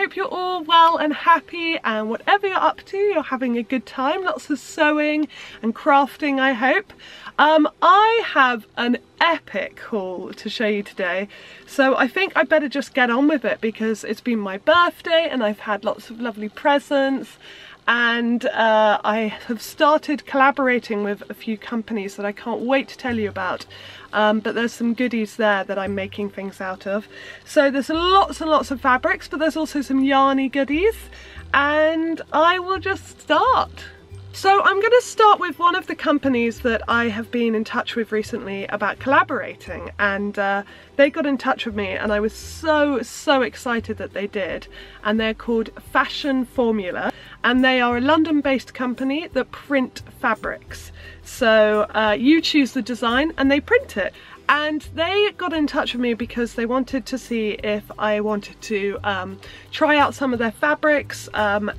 hope you're all well and happy, and whatever you're up to, you're having a good time. Lots of sewing and crafting, I hope. I have an epic haul to show you today, so I think I better just get on with it because it's been my birthday and I've had lots of lovely presents, and I have started collaborating with a few companies that I can't wait to tell you about. But there's some goodies there that I'm making things out of. So there's lots and lots of fabrics, but there's also some yarny goodies, and I will just start. So I'm going to start with one of the companies that I have been in touch with recently about collaborating, and they got in touch with me and I was so excited that they did, and they're called Fashion Formula, and they are a London-based company that print fabrics. So you choose the design and they print it. And they got in touch with me because they wanted to see if I wanted to try out some of their fabrics,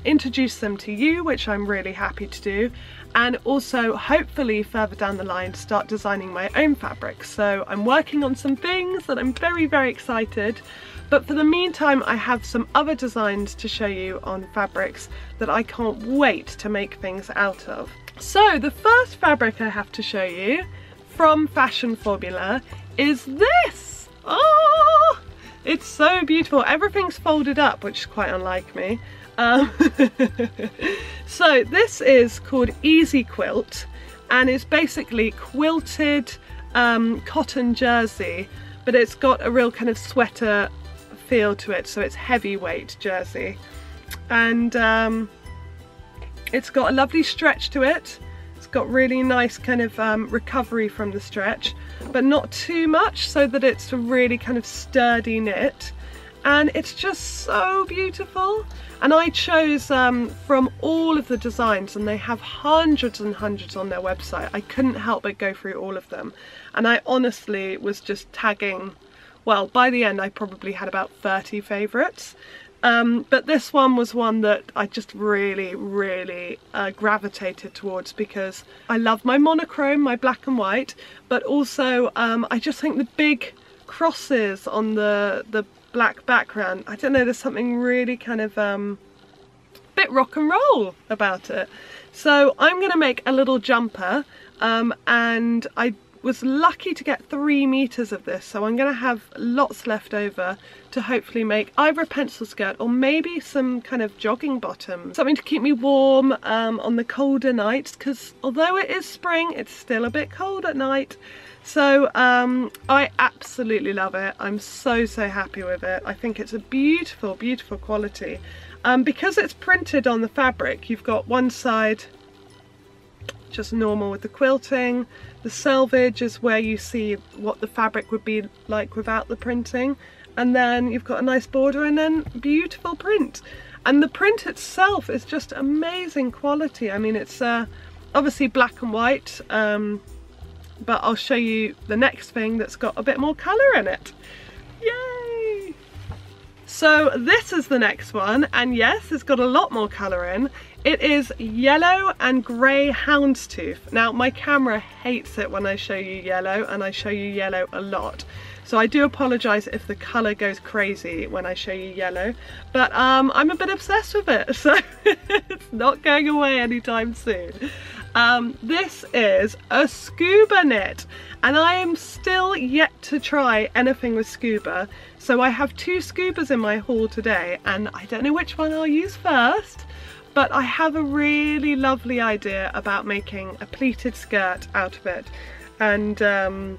introduce them to you, which I'm really happy to do, and also hopefully further down the line start designing my own fabrics. So I'm working on some things that I'm very excited, but for the meantime I have some other designs to show you on fabrics that I can't wait to make things out of. So the first fabric I have to show you from Fashion Formula is this. Oh, it's so beautiful. Everything's folded up, which is quite unlike me. So this is called Easy Quilt, and it's basically quilted cotton jersey, but it's got a real kind of sweater feel to it, so it's heavyweight jersey, and it's got a lovely stretch to it. Got really nice kind of recovery from the stretch, but not too much, so that it's a really kind of sturdy knit, and it's just so beautiful. And I chose from all of the designs, and they have hundreds and hundreds on their website. I couldn't help but go through all of them, and I honestly was just tagging, well, by the end I probably had about 30 favourites. But this one was one that I just really gravitated towards because I love my monochrome, my black and white, but also I just think the big crosses on the black background, I don't know, there's something really kind of bit rock and roll about it. So I'm going to make a little jumper, and I was lucky to get 3 meters of this, so I'm going to have lots left over to hopefully make either a pencil skirt or maybe some kind of jogging bottom, something to keep me warm on the colder nights, because although it is spring, it's still a bit cold at night. So I absolutely love it. I'm so happy with it. I think it's a beautiful quality. Because it's printed on the fabric, you've got one side just normal with the quilting. The selvage is where you see what the fabric would be like without the printing, and then you've got a nice border and then beautiful print. And the print itself is just amazing quality. I mean, it's obviously black and white, but I'll show you the next thing that's got a bit more colour in it. Yay! So this is the next one, and yes, it's got a lot more colour in. It is yellow and grey houndstooth. Now my camera hates it when I show you yellow, and I show you yellow a lot. So I do apologise if the colour goes crazy when I show you yellow, but I'm a bit obsessed with it, so it's not going away anytime soon. This is a scuba knit, and I am still yet to try anything with scuba. So I have 2 scubas in my haul today, and I don't know which one I'll use first, but I have a really lovely idea about making a pleated skirt out of it, and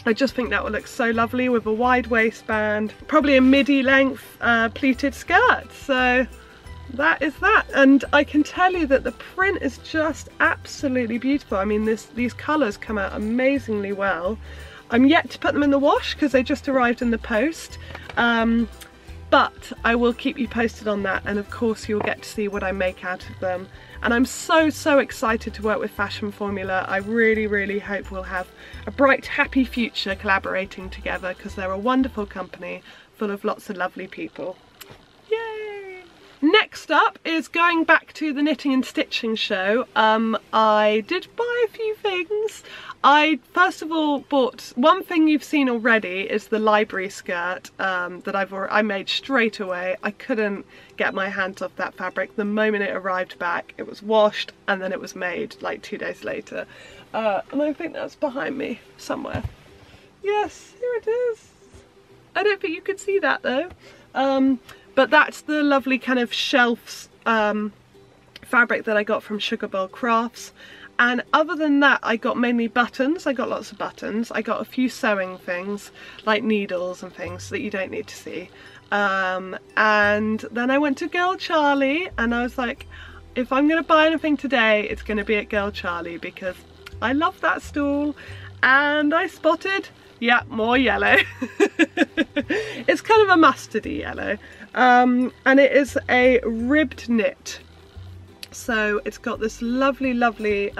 I just think that would look so lovely with a wide waistband, probably a midi length pleated skirt. So that is that, and I can tell you that the print is just absolutely beautiful. I mean, these colours come out amazingly well. I'm yet to put them in the wash because they just arrived in the post, but I will keep you posted on that, and of course you'll get to see what I make out of them. And I'm so excited to work with Fashion Formula. I really hope we'll have a bright, happy future collaborating together, because they're a wonderful company full of lots of lovely people. Yay! Next up is going back to the knitting and stitching show. I did buy a few things. I first of all bought, one thing you've seen already is the library skirt that I made straight away. I couldn't get my hands off that fabric the moment it arrived back. It was washed and then it was made like 2 days later. And I think that's behind me somewhere. Yes, here it is. I don't think you could see that though. But that's the lovely kind of shelves fabric that I got from Sugar Bowl Crafts. And other than that, I got mainly buttons. I got lots of buttons. I got a few sewing things, like needles and things that you don't need to see. And then I went to Girl Charlie, and I was like, if I'm going to buy anything today, it's going to be at Girl Charlie, because I love that stall. And I spotted, yeah, more yellow. It's kind of a mustardy yellow. And it is a ribbed knit. So it's got this lovely, lovely,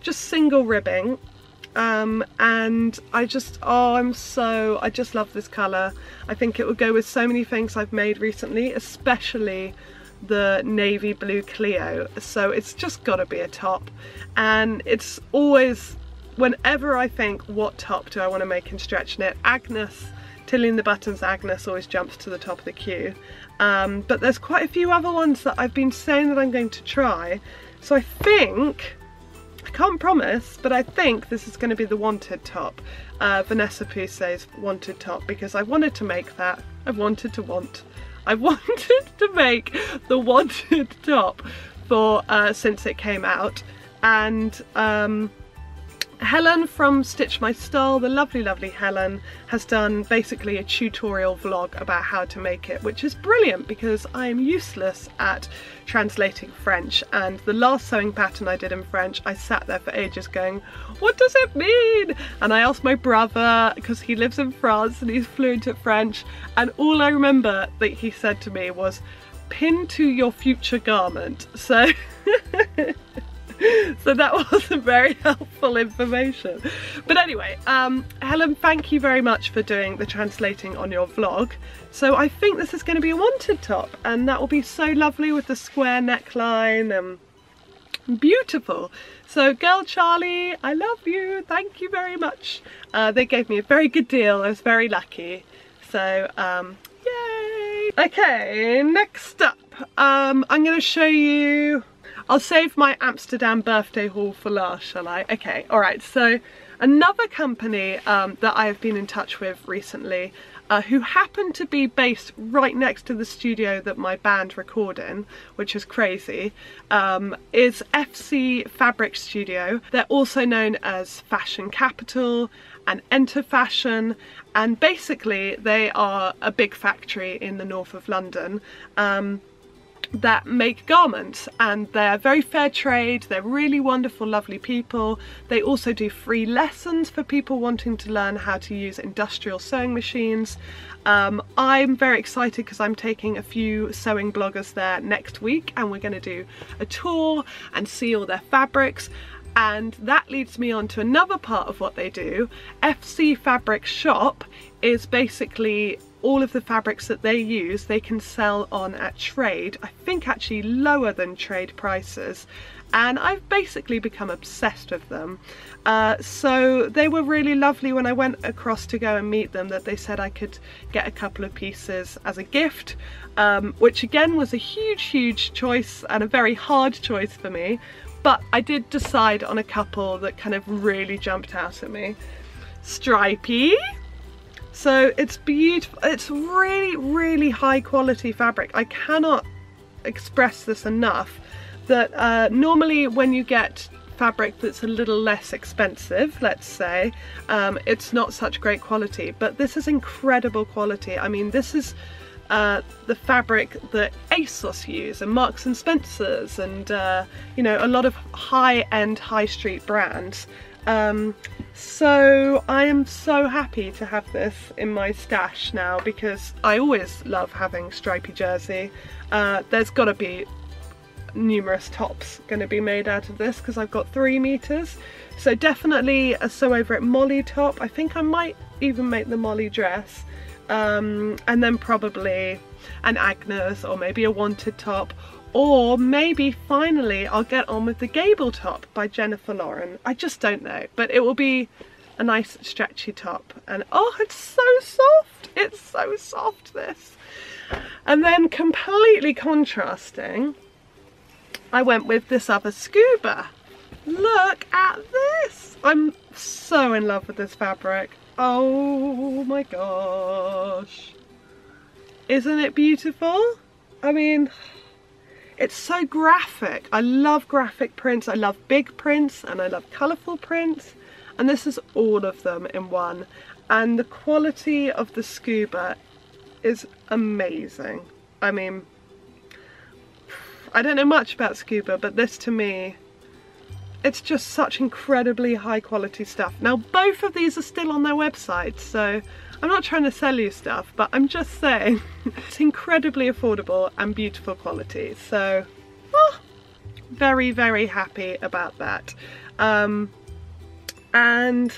just single ribbing, and I just love this colour. I think it would go with so many things I've made recently, especially the navy blue Clio. So it's just got to be a top, and it's always, whenever I think what top do I want to make in stretch knit, Agnes, Tilling the Buttons Agnes always jumps to the top of the queue. But there's quite a few other ones that I've been saying that I'm going to try. So I think, I can't promise, but I think this is going to be the wanted top. Vanessa Pousse's wanted top, because I wanted to make that. I wanted to make the wanted top for since it came out. And Helen from Stitch My Style, the lovely, lovely Helen, has done basically a tutorial vlog about how to make it, which is brilliant because I am useless at translating French, and the last sewing pattern I did in French, I sat there for ages going, what does it mean? And I asked my brother, because he lives in France and he's fluent at French, and all I remember that he said to me was, pin to your future garment. So so that wasn't very helpful information. But anyway, Helen, thank you very much for doing the translating on your vlog. So I think this is going to be a wanted top, and that will be so lovely with the square neckline. Beautiful. So Girl Charlie, I love you. Thank you very much. They gave me a very good deal. I was very lucky. So yay. Okay, next up, I'm going to show you, I'll save my Amsterdam birthday haul for last, shall I? Okay, alright, so another company that I have been in touch with recently, who happen to be based right next to the studio that my band record in, which is crazy, is FC Fabric Studio. They're also known as Fashion Capital and Enter Fashion, and basically they are a big factory in the north of London that make garments, and they're very fair trade. They're really wonderful, lovely people. They also do free lessons for people wanting to learn how to use industrial sewing machines. I'm very excited because I'm taking a few sewing bloggers there next week, and we're going to do a tour and see all their fabrics. And that leads me on to another part of what they do. FC Fabric Shop is basically all of the fabrics that they use, they can sell on at trade, I think actually lower than trade prices, and I've basically become obsessed with them. So they were really lovely when I went across to go and meet them, that they said I could get a couple of pieces as a gift, which again was a huge choice and a very hard choice for me, but I did decide on a couple that kind of really jumped out at me. Stripy. So it's beautiful, it's really high quality fabric. I cannot express this enough, that normally when you get fabric that's a little less expensive, let's say, it's not such great quality, but this is incredible quality. I mean, this is the fabric that ASOS use and Marks and Spencer's and you know, a lot of high-end high street brands. So I am so happy to have this in my stash now, because I always love having stripy jersey. There's got to be numerous tops going to be made out of this because I've got 3 meters. So definitely a sew over it Molly top. I think I might even make the Molly dress. And then probably an Agnes or maybe a wanted top, or maybe finally I'll get on with the gable top by Jennifer Lauren. I just don't know, but it will be a nice stretchy top. And oh, it's so soft, it's so soft, this. And then completely contrasting, I went with this other scuba. Look at this. I'm so in love with this fabric. Oh my gosh. Isn't it beautiful? I mean, it's so graphic. I love graphic prints. I love big prints and I love colourful prints. And this is all of them in one. And the quality of the scuba is amazing. I mean, I don't know much about scuba, but this to me, it's just such incredibly high quality stuff. Now both of these are still on their website, so I'm not trying to sell you stuff, but I'm just saying it's incredibly affordable and beautiful quality. So very, very happy about that. And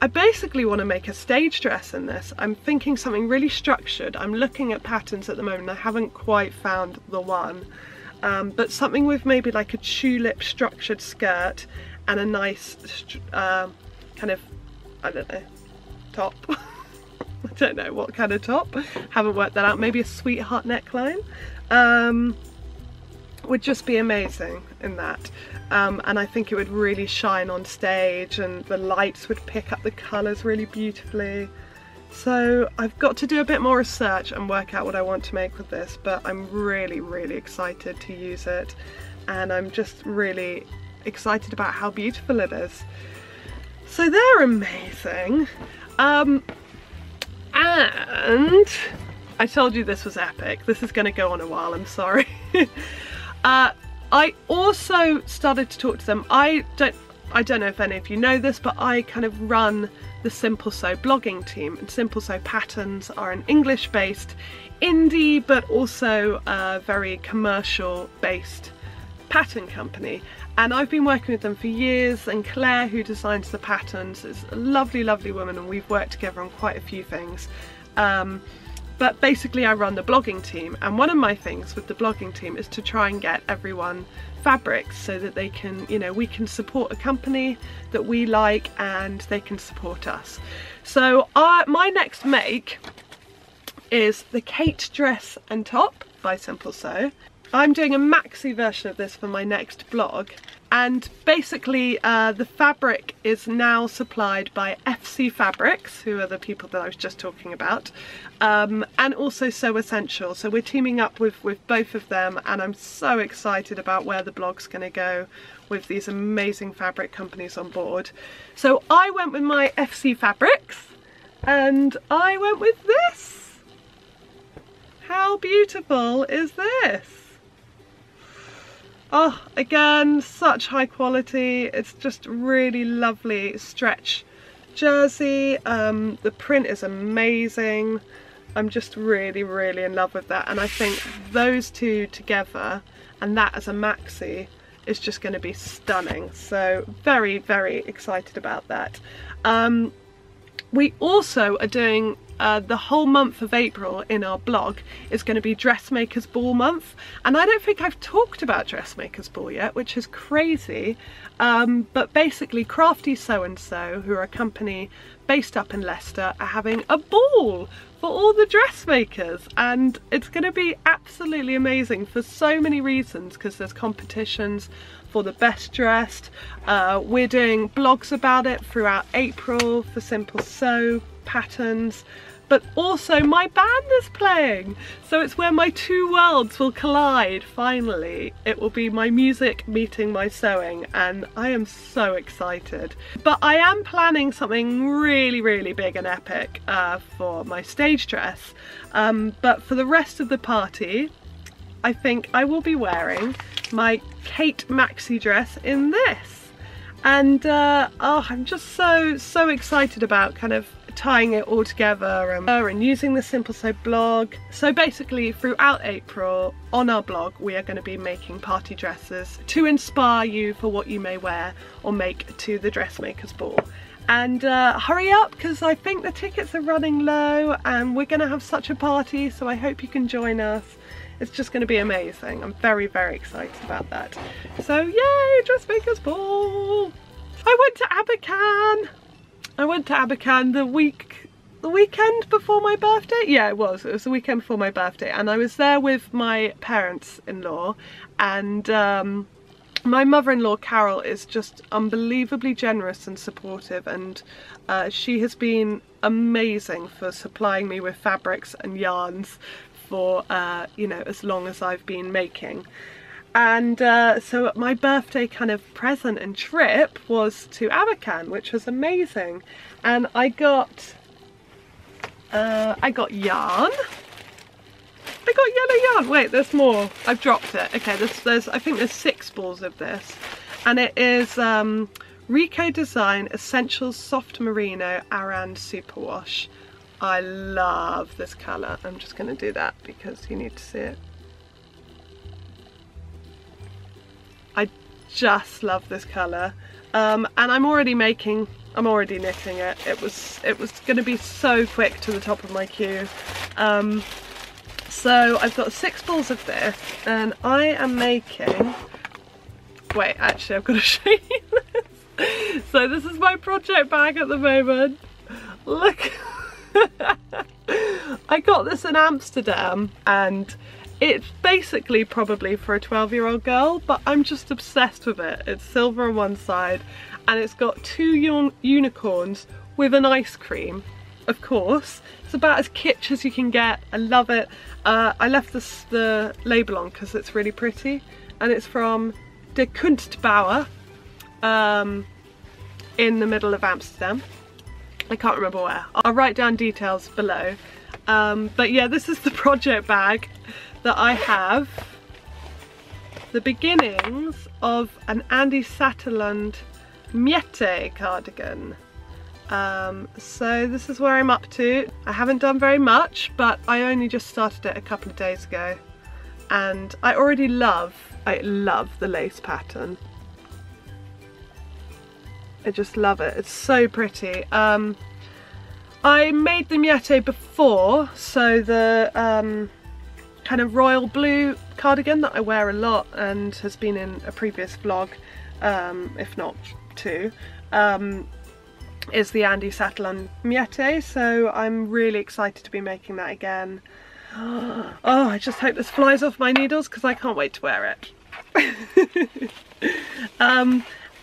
I basically want to make a stage dress in this. I'm thinking something really structured. I'm looking at patterns at the moment. I haven't quite found the one. But something with maybe like a tulip structured skirt and a nice kind of, I don't know, top. I don't know what kind of top. Haven't worked that out. Maybe a sweetheart neckline. Would just be amazing in that. And I think it would really shine on stage and the lights would pick up the colours really beautifully. So I've got to do a bit more research and work out what I want to make with this, but I'm really, really excited to use it. And I'm just really excited about how beautiful it is. So they're amazing. And I told you this was epic. This is going to go on a while, I'm sorry. I also started to talk to them. I don't know if any of you know this, but I kind of run the Simple Sew blogging team, and Simple Sew Patterns are an English-based indie but also a very commercial based pattern company, and I've been working with them for years, and Claire, who designs the patterns, is a lovely, lovely woman, and we've worked together on quite a few things. But basically I run the blogging team, and one of my things with the blogging team is to try and get everyone fabrics so that they can, you know, we can support a company that we like and they can support us. So my next make is the Kate dress and top by Simple Sew. I'm doing a maxi version of this for my next blog, and basically the fabric is now supplied by FC Fabrics, who are the people that I was just talking about, and also Sew Essential. So we're teaming up with both of them, and I'm so excited about where the blog's going to go with these amazing fabric companies on board. So I went with my FC Fabrics, and I went with this. How beautiful is this? Oh, again, such high quality. It's just really lovely stretch jersey. The print is amazing. I'm just really, really in love with that. And I think those two together and that as a maxi is just going to be stunning. So very, very excited about that. We also are doing the whole month of April in our blog is going to be Dressmakers Ball month, and I don't think I've talked about Dressmakers Ball yet, which is crazy, but basically Crafty So and So, who are a company based up in Leicester, are having a ball for all the dressmakers, and it's going to be absolutely amazing for so many reasons, because there's competitions for the best dressed. We're doing blogs about it throughout April for Simple Sew Patterns, but also my band is playing, so it's where my two worlds will collide finally. It will be my music meeting my sewing, and I am so excited. But I am planning something really, really big and epic for my stage dress, but for the rest of the party I think I will be wearing my Kate maxi dress in this. And oh, I'm just so excited about kind of tying it all together and using the Simple Sew blog. So basically throughout April on our blog we are going to be making party dresses to inspire you for what you may wear or make to the Dressmakers Ball. And hurry up, because I think the tickets are running low and we're going to have such a party, so I hope you can join us. It's just going to be amazing. I'm very, very excited about that. So yay, dressmakers ball! I went to Abercan. I went to Abercan the weekend before my birthday. Yeah, it was the weekend before my birthday, and I was there with my parents-in-law, and my mother-in-law Carol is just unbelievably generous and supportive, and she has been amazing for supplying me with fabrics and yarns for you know, as long as I've been making. And so my birthday kind of present and trip was to Abercan, which was amazing. And I got yarn. I got yellow yarn. Wait, there's more. I've dropped it. Okay, there's I think there's 6 balls of this, and it is Rico Design Essentials Soft Merino Aran Superwash. I love this colour. I'm just going to do that because you need to see it. I just love this colour, and I'm already knitting it. It was going to be so quick to the top of my queue. So I've got 6 balls of this, and I am making, wait, actually I've got to show you this. So this is my project bag at the moment. Look. I got this in Amsterdam, and it's basically probably for a 12-year-old girl, but I'm just obsessed with it. It's silver on one side, and it's got 2 unicorns with an ice cream, of course. It's about as kitsch as you can get. I love it. I left the label on because it's really pretty, and it's from De Kunstbouwer in the middle of Amsterdam. I can't remember where. I'll write down details below. But yeah, this is the project bag that I have. The beginnings of an Andy Satterlund Miette cardigan. So this is where I'm up to. I haven't done very much, but I only just started it a couple of days ago, and I love the lace pattern. I just love it. It's so pretty. I made the Miette before, so the kind of royal blue cardigan that I wear a lot and has been in a previous vlog, if not 2, is the Andy Satterlund Miette, so I'm really excited to be making that again. Oh, I just hope this flies off my needles because I can't wait to wear it.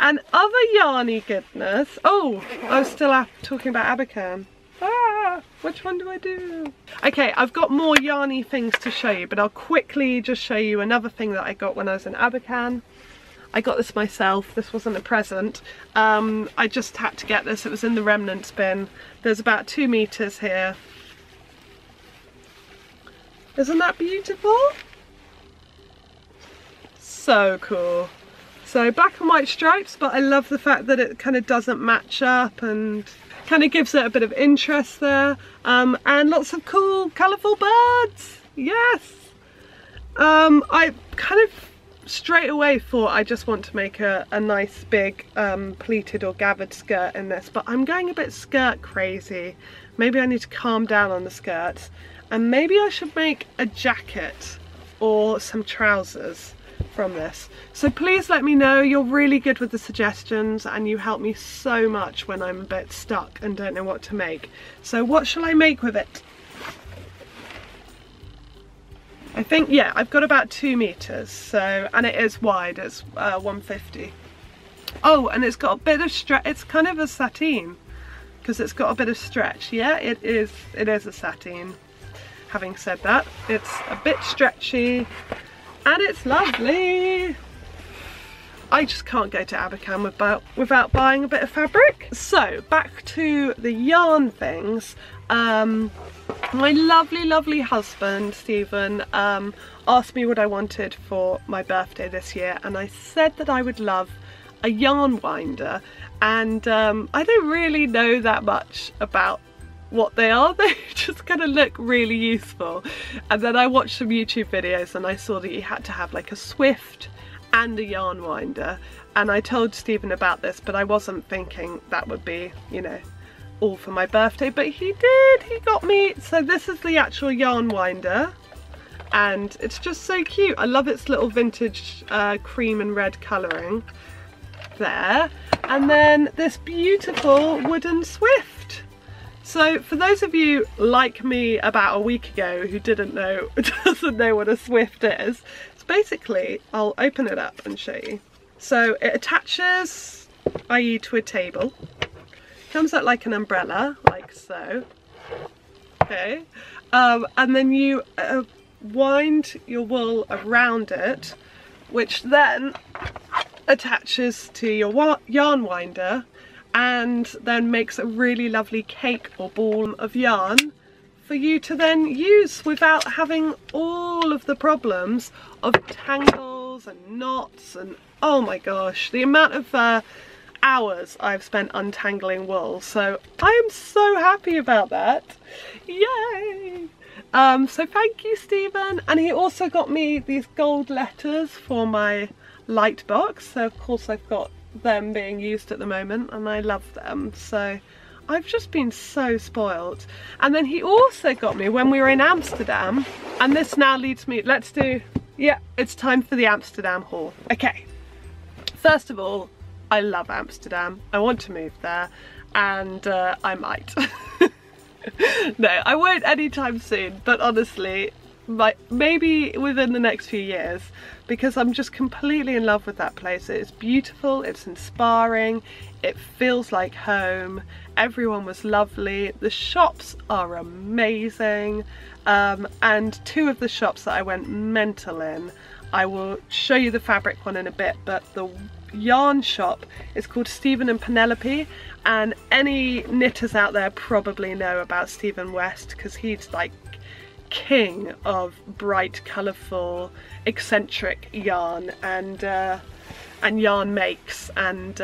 And other yarny goodness. Oh, I was still talking about Abercan. Which one do I do? Okay, I've got more yarny things to show you, but I'll quickly just show you another thing that I got when I was in Abercan. I got this myself. This wasn't a present. I just had to get this. It was in the remnants bin. There's about 2 meters here. Isn't that beautiful? So cool. So black and white stripes, but I love the fact that it kind of doesn't match up and kind of gives it a bit of interest there. And lots of cool, colourful birds. Yes. I kind of straight away thought I just want to make a nice big pleated or gathered skirt in this, but I'm going a bit skirt crazy. Maybe I need to calm down on the skirts, and maybe I should make a jacket or some trousers from this. So please let me know. You're really good with the suggestions, and you help me so much when I'm a bit stuck and don't know what to make. So what shall I make with it? I think, yeah, I've got about 2 meters, so, and it is wide. It's 150. Oh, and it's got a bit of stretch. It's kind of a sateen because it's got a bit of stretch. Yeah, it is a sateen. Having said that, it's a bit stretchy and it's lovely. I just can't go to Abercan without buying a bit of fabric. So back to the yarn things. My lovely husband Stephen asked me what I wanted for my birthday this year, and I said that I would love a yarn winder, and I don't really know that much about what they are. They just kind of look really useful, and then I watched some YouTube videos and I saw that you had to have like a Swift and a yarn winder, and I told Stephen about this, but I wasn't thinking that would be, you know, all for my birthday, but he did. He got me. So this is the actual yarn winder, and it's just so cute. I love its little vintage cream and red colouring there. And then this beautiful wooden Swift. So for those of you like me about a week ago who doesn't know what a Swift is, it's basically, I'll open it up and show you. So it attaches, i.e. to a table, comes out like an umbrella, like so, okay, and then you wind your wool around it, which then attaches to your yarn winder and then makes a really lovely cake or ball of yarn for you to then use without having all of the problems of tangles and knots and, oh my gosh, the amount of hours I've spent untangling wool. So I am so happy about that. Yay! So thank you, Stephen. And he also got me these gold letters for my light box, so of course I've got them being used at the moment and I love them, so I've just been so spoiled. And then he also got me when we were in Amsterdam, and this now leads me, yeah, it's time for the Amsterdam haul. Okay, first of all, I love Amsterdam, I want to move there, and I might. No, I won't anytime soon, but honestly, maybe within the next few years, because I'm just completely in love with that place. It's beautiful, it's inspiring, it feels like home, everyone was lovely, the shops are amazing, and two of the shops that I went mental in, I will show you the fabric one in a bit, but the yarn shop is called Stephen and Penelope, and any knitters out there probably know about Stephen West because he's like king of bright, colourful, eccentric yarn and yarn makes, and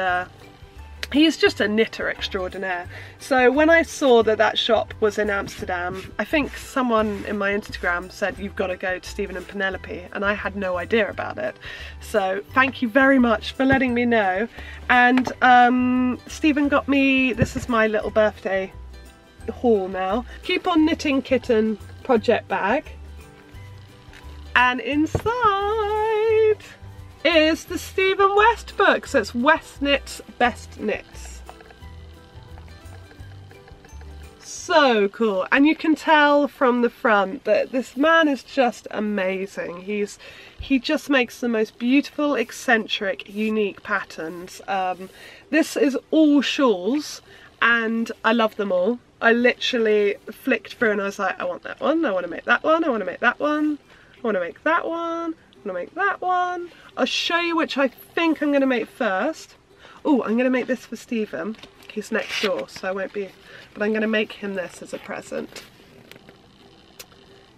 he's just a knitter extraordinaire. So when I saw that that shop was in Amsterdam, I think someone in my Instagram said you've got to go to Stephen and Penelope, and I had no idea about it. So thank you very much for letting me know. And Stephen got me, this is my little birthday haul now, Keep On Knitting Kitten project bag, and inside is the Stephen West book, so it's West Knits Best Knits. So cool, and you can tell from the front that this man is just amazing. He just makes the most beautiful, eccentric, unique patterns. This is all shawls and I love them all. I literally flicked through and I was like, I want that one, I want to make that one, I want to make that one, I want to make that one, I want to make that one. I'll show you which I think I'm going to make first. Oh, I'm going to make this for Stephen. He's next door, so I won't be, but I'm going to make him this as a present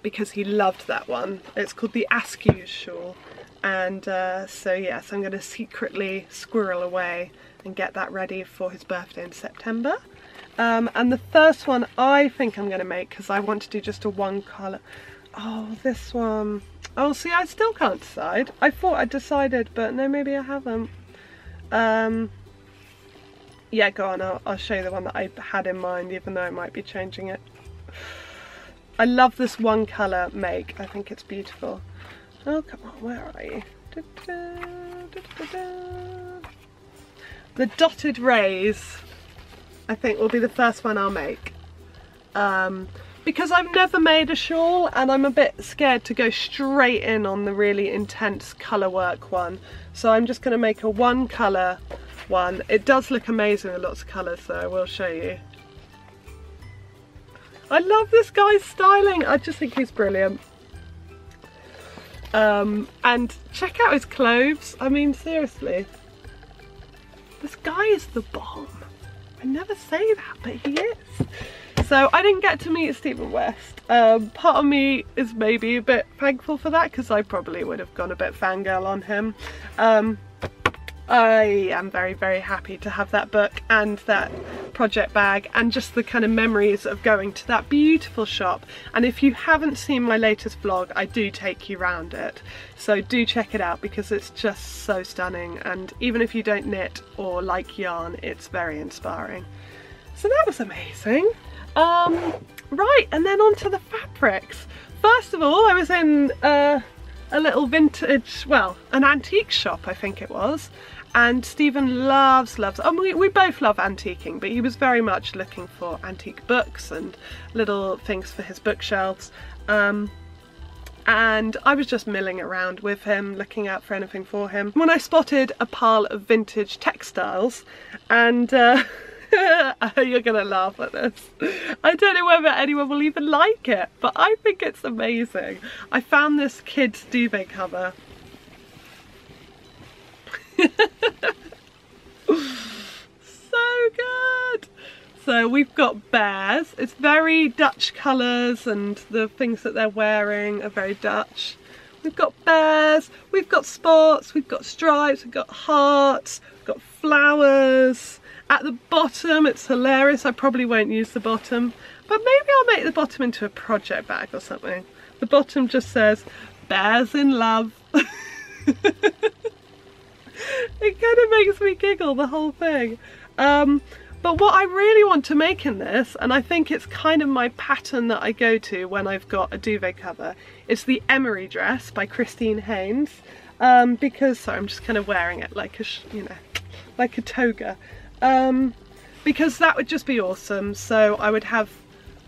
because he loved that one. It's called the Acquistions shawl, and so yes, I'm going to secretly squirrel away and get that ready for his birthday in September. And the first one I think I'm going to make, because I want to do just a one colour. Oh, this one. Oh, see, I still can't decide. I thought I decided, but no, maybe I haven't. Yeah, go on, I'll show you the one that I had in mind, even though I might be changing it. I love this one colour make. I think it's beautiful. Oh, come on, where are you? The dotted rays, I think, will be the first one I'll make. Because I've never made a shawl and I'm a bit scared to go straight in on the really intense colour work one. So I'm just going to make a one colour one. It does look amazing with lots of colours, so I will show you. I love this guy's styling. I just think he's brilliant. And check out his clothes. I mean, seriously. This guy is the bomb. I never say that, but he is. So I didn't get to meet Stephen West. Part of me is maybe a bit thankful for that because I probably would have gone a bit fangirl on him. I am very, very happy to have that book and that project bag and just the kind of memories of going to that beautiful shop. And if you haven't seen my latest vlog, I do take you round it. So do check it out because it's just so stunning, and even if you don't knit or like yarn, it's very inspiring. So that was amazing. Right, and then on to the fabrics. First of all, I was in a little vintage, well, an antique shop I think it was, and Stephen loves, we both love antiquing, but he was very much looking for antique books and little things for his bookshelves. And I was just milling around with him, looking out for anything for him, when I spotted a pile of vintage textiles, and you're gonna laugh at this. I don't know whether anyone will even like it, but I think it's amazing. I found this kid's duvet cover. So good! So we've got bears. It's very Dutch colours, and the things that they're wearing are very Dutch. We've got bears, we've got spots, we've got stripes, we've got hearts, we've got flowers. At the bottom, it's hilarious, I probably won't use the bottom, but maybe I'll make the bottom into a project bag or something. The bottom just says, bears in love. It kind of makes me giggle, the whole thing. But what I really want to make in this, and I think it's kind of my pattern that I go to when I've got a duvet cover, is the Emery dress by Christine Haynes. Because, sorry, I'm just kind of wearing it like a, you know, like a toga. Because that would just be awesome. So I would have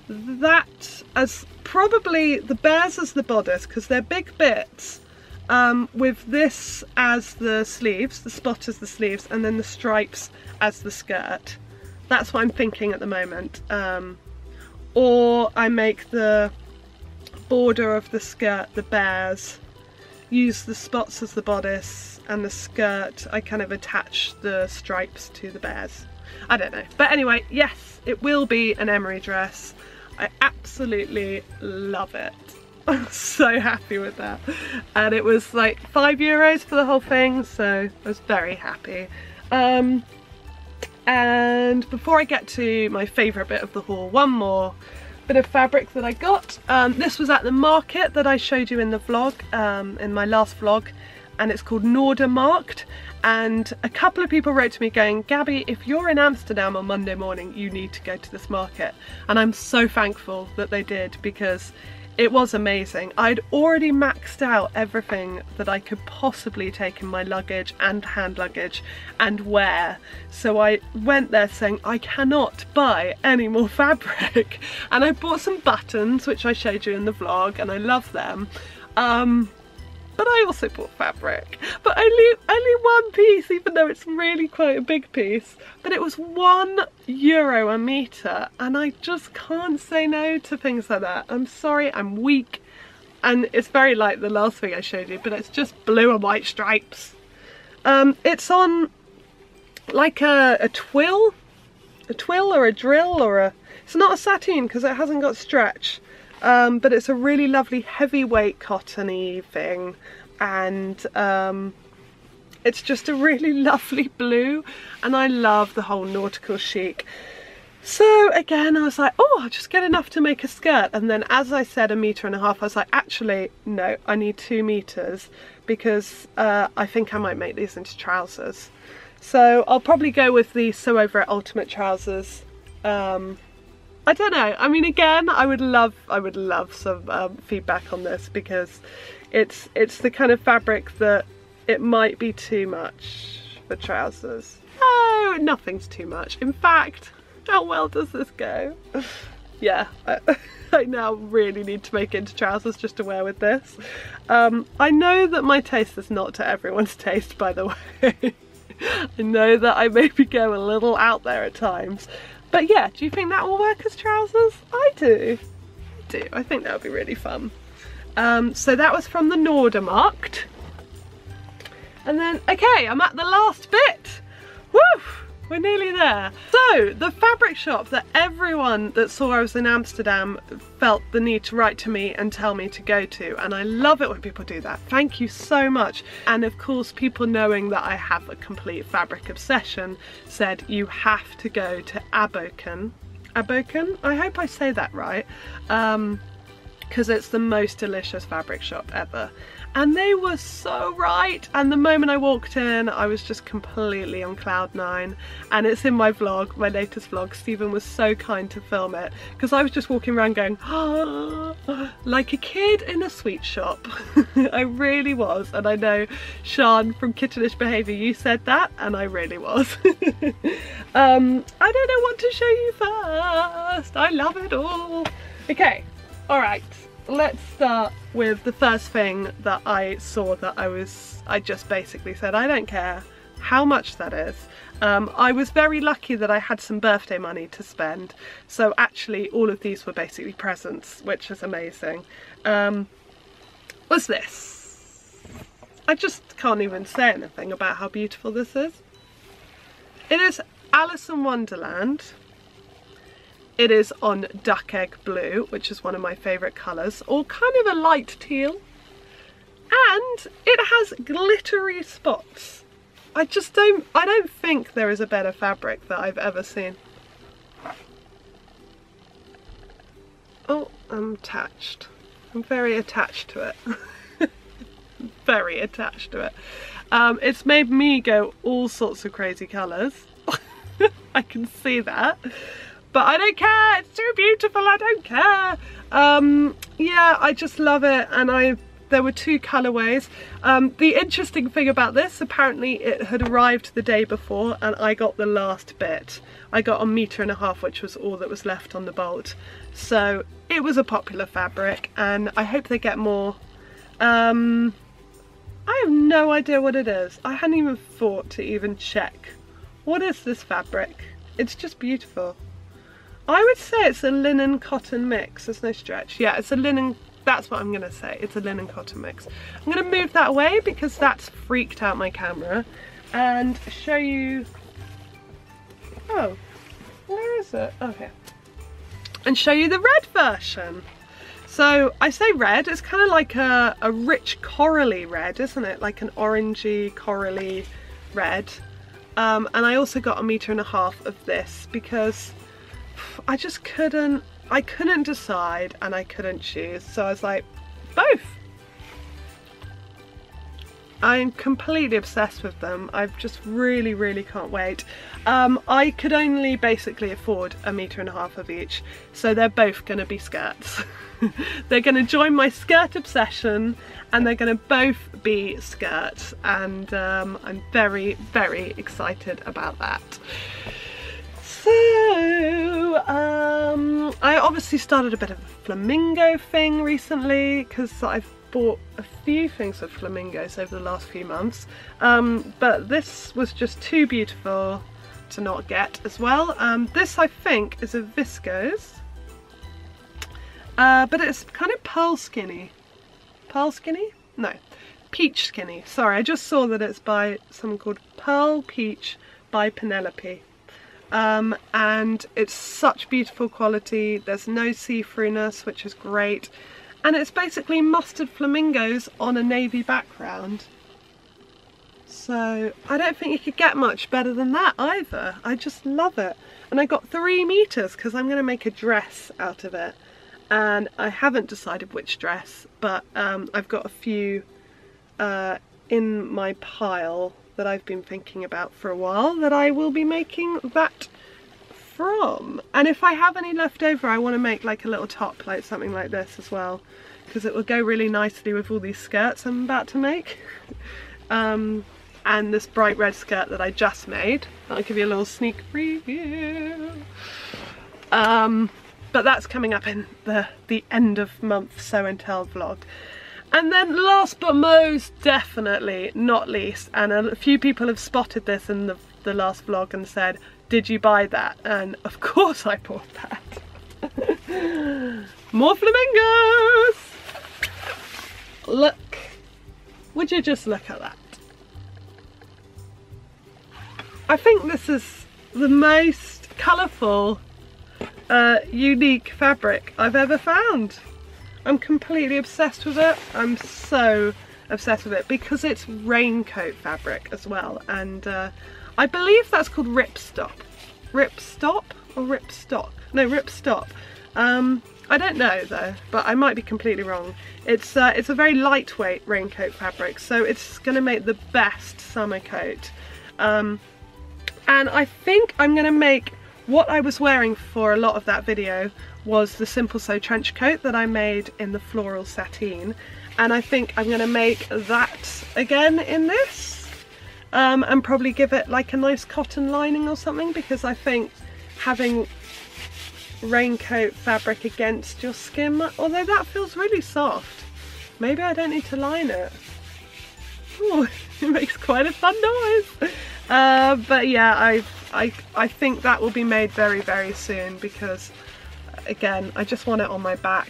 that as probably the bears as the bodice, because they're big bits, with this as the sleeves, the spot as the sleeves, and then the stripes as the skirt. That's what I'm thinking at the moment. Or I make the border of the skirt the bears, use the spots as the bodice, and the skirt I kind of attach the stripes to the bears. I don't know. But anyway, yes, it will be an Emery dress. I absolutely love it. I'm so happy with that. And it was like €5 for the whole thing, so I was very happy. And before I get to my favourite bit of the haul, one more bit of fabric that I got. This was at the market that I showed you in the vlog, in my last vlog, and it's called Noordermarkt. And a couple of people wrote to me going, Gabby, if you're in Amsterdam on Monday morning, you need to go to this market. And I'm so thankful that they did, because it was amazing. I'd already maxed out everything that I could possibly take in my luggage and hand luggage and wear. So I went there saying, I cannot buy any more fabric. And I bought some buttons, which I showed you in the vlog, and I love them. But I also bought fabric, but only one piece, even though it's really quite a big piece. But it was €1 a metre, and I just can't say no to things like that. I'm sorry, I'm weak, and it's very like the last thing I showed you, but it's just blue and white stripes. It's on like a twill or a drill, or a, it's not a sateen because it hasn't got stretch. But it's a really lovely heavyweight cottony thing, and it's just a really lovely blue, and I love the whole nautical chic. So again, I was like, oh, I'll just get enough to make a skirt, and then as I said, 1.5 meters, I was like, actually no, I need 2 meters, because I think I might make these into trousers. So I'll probably go with the Sew Over It Ultimate trousers. I don't know, I mean, again, I would love some feedback on this, because it's the kind of fabric that it might be too much for trousers. No, nothing's too much. In fact, how well does this go? Yeah, I now really need to make it into trousers just to wear with this. I know that my taste is not to everyone's taste, by the way. I know that I maybe go a little out there at times. But yeah, do you think that will work as trousers? I do. I think that would be really fun. So that was from the Noordermarkt. And then, okay, I'm at the last bit. Woo! We're nearly there. So, the fabric shop that everyone that saw I was in Amsterdam felt the need to write to me and tell me to go to, and I love it when people do that. Thank you so much. And of course, people knowing that I have a complete fabric obsession said you have to go to Aboken. Aboken? I hope I say that right. because it's the most delicious fabric shop ever. And they were so right, and the moment I walked in I was just completely on cloud nine. And it's in my vlog, my latest vlog. Stephen was so kind to film it because I was just walking around going ah, like a kid in a sweet shop. I really was. And I know, Sean from Kittenish Behaviour, you said that, and I really was. I don't know what to show you first. I love it all. Okay, alright, let's start with the first thing that I saw that I just basically said, I don't care how much that is. I was very lucky that I had some birthday money to spend, so actually all of these were basically presents, which is amazing. What's this? I just can't even say anything about how beautiful this is. It is Alice in Wonderland. It is on duck egg blue, which is one of my favourite colours, or kind of a light teal. And it has glittery spots. I don't think there is a better fabric that I've ever seen. Oh, I'm attached. I'm very attached to it. Very attached to it. It's made me go all sorts of crazy colours. I can see that. But I don't care, it's too beautiful, I don't care. Yeah, I just love it, and there were two colourways. The interesting thing about this, apparently it had arrived the day before and I got the last bit. I got 1.5 meters, which was all that was left on the bolt. So it was a popular fabric, and I hope they get more. I have no idea what it is. I hadn't even thought to even check. What is this fabric? It's just beautiful. I would say it's a linen cotton mix. There's no stretch. Yeah, it's a linen, that's what I'm gonna say. It's a linen cotton mix. I'm gonna move that away because that's freaked out my camera, and show you, oh, where is it? Okay. And show you the red version. So I say red, it's kind of like a rich corally red, isn't it? Like an orangey corally red. And I also got 1.5 meters of this because I just couldn't decide and I couldn't choose, so I was like, both. I'm completely obsessed with them. I just really can't wait. I could only basically afford 1.5 meters of each, so they're both going to be skirts. They're going to join my skirt obsession, and they're going to both be skirts, and I'm very excited about that. So, I obviously started a bit of a flamingo thing recently because I've bought a few things with flamingos over the last few months, but this was just too beautiful to not get as well. This I think is a viscose, but it's kind of pearl skinny. Pearl skinny? No, peach skinny. Sorry, I just saw that it's by someone called Pearl Peach by Penelope. And it's such beautiful quality. There's no see-throughness, which is great, and it's basically mustard flamingos on a navy background. So I don't think you could get much better than that either. I just love it. And I got 3 meters because I'm going to make a dress out of it, and I haven't decided which dress, but I've got a few in my pile that I've been thinking about for a while that I will be making that from. And if I have any left over, I want to make like a little top, like something like this as well, because it will go really nicely with all these skirts I'm about to make. And this bright red skirt that I just made. I'll give you a little sneak preview. But that's coming up in the end of month Sew and Tell vlog. And then last but most definitely not least, and a few people have spotted this in the last vlog and said, did you buy that? And of course I bought that. More flamingos! Look, would you just look at that? I think this is the most colourful, unique fabric I've ever found. I'm completely obsessed with it. I'm so obsessed with it because it's raincoat fabric as well, and I believe that's called ripstop. Ripstop or ripstock? No, ripstop. I don't know though, but I might be completely wrong. It's a very lightweight raincoat fabric, so it's going to make the best summer coat. And I think I'm going to make, what I was wearing for a lot of that video was the Simple Sew trench coat that I made in the floral sateen, and I think I'm going to make that again in this, and probably give it like a nice cotton lining or something, because I think having raincoat fabric against your skin, although that feels really soft, maybe I don't need to line it. Ooh, it makes quite a fun noise. But yeah, I think that will be made very, very soon, because again, I just want it on my back.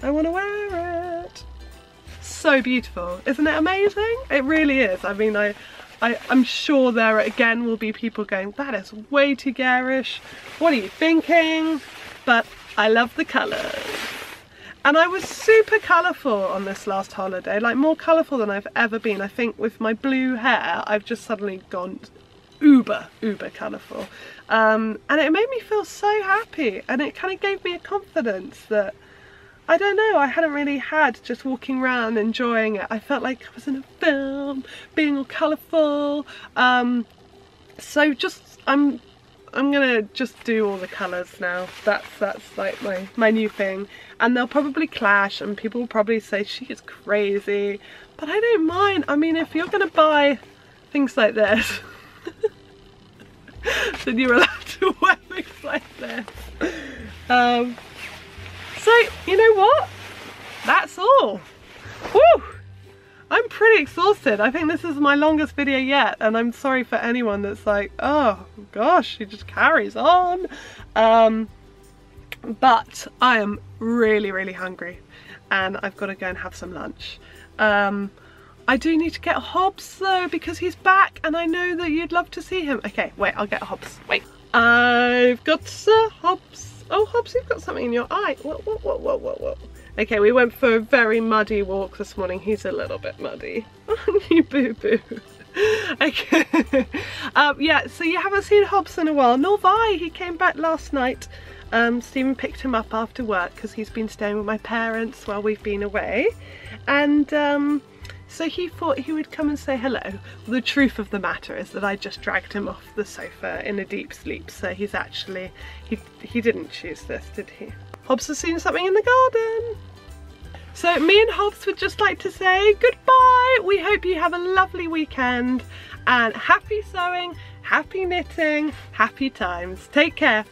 I want to wear it. So beautiful, isn't it amazing? It really is. I mean, I'm sure there again will be people going, that is way too garish, what are you thinking? But I love the colours. And I was super colourful on this last holiday, like more colourful than I've ever been. I think with my blue hair, I've just suddenly gone uber colourful. And it made me feel so happy, and it kind of gave me a confidence that, I don't know, I hadn't really had just walking around enjoying it. I felt like I was in a film, being all colourful. So just, I'm gonna just do all the colours now. That's like my new thing. And they'll probably clash, and people will probably say she is crazy, but I don't mind. I mean, if you're gonna buy things like this, then you're allowed to wear things like this. So, you know what? That's all. Woo! I'm pretty exhausted. I think this is my longest video yet, and I'm sorry for anyone that's like, oh gosh, she just carries on. But I am really, really hungry, and I've got to go and have some lunch. I do need to get Hobbes though, because he's back, and I know that you'd love to see him. Okay, wait, I'll get Hobbes. Wait. I've got Hobbes. Oh, Hobbes, you've got something in your eye. Whoa. Okay, we went for a very muddy walk this morning. He's a little bit muddy. You boo-boo. Okay. Yeah, so you haven't seen Hobbes in a while, nor have I. He came back last night. Stephen picked him up after work because he's been staying with my parents while we've been away. And so he thought he would come and say hello. The truth of the matter is that I just dragged him off the sofa in a deep sleep, so he's actually, he didn't choose this, did he? Hobbes has seen something in the garden. So me and Hobbes would just like to say goodbye. We hope you have a lovely weekend, and happy sewing, happy knitting, happy times. Take care.